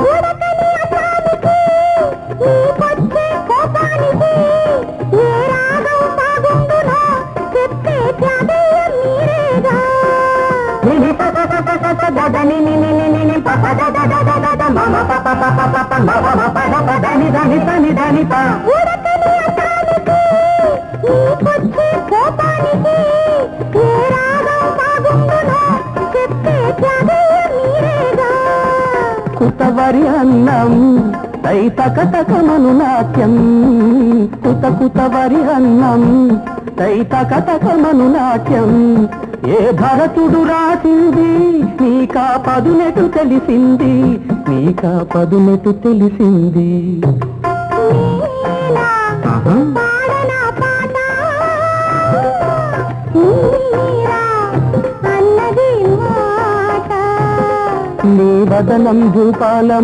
ఉడకని అసానికి నీకొచ్చే కోపానికి ఏ రాగం బాగుండునో చెప్పే త్యాగయ్య మీరేగా దని ని పప దద మమ పప పప పప మమ పద దని దని దని దని ప ఉడకని అసానికి నీకొచ్చే కోపానికి ఏ రాగం బాగుండునో చెప్పే త్యాగయ్య మీరేగా కుతవరి అన్నం తైతకటకమను నాట్యం కుతవరి అన్నం తైతకటకమను నాట్యం ఏ భరతుడు రాసింది నీకా పదునెటు తెలిసింది నీకా పదునెటు తెలిసింది నీ వదనం భూపాలం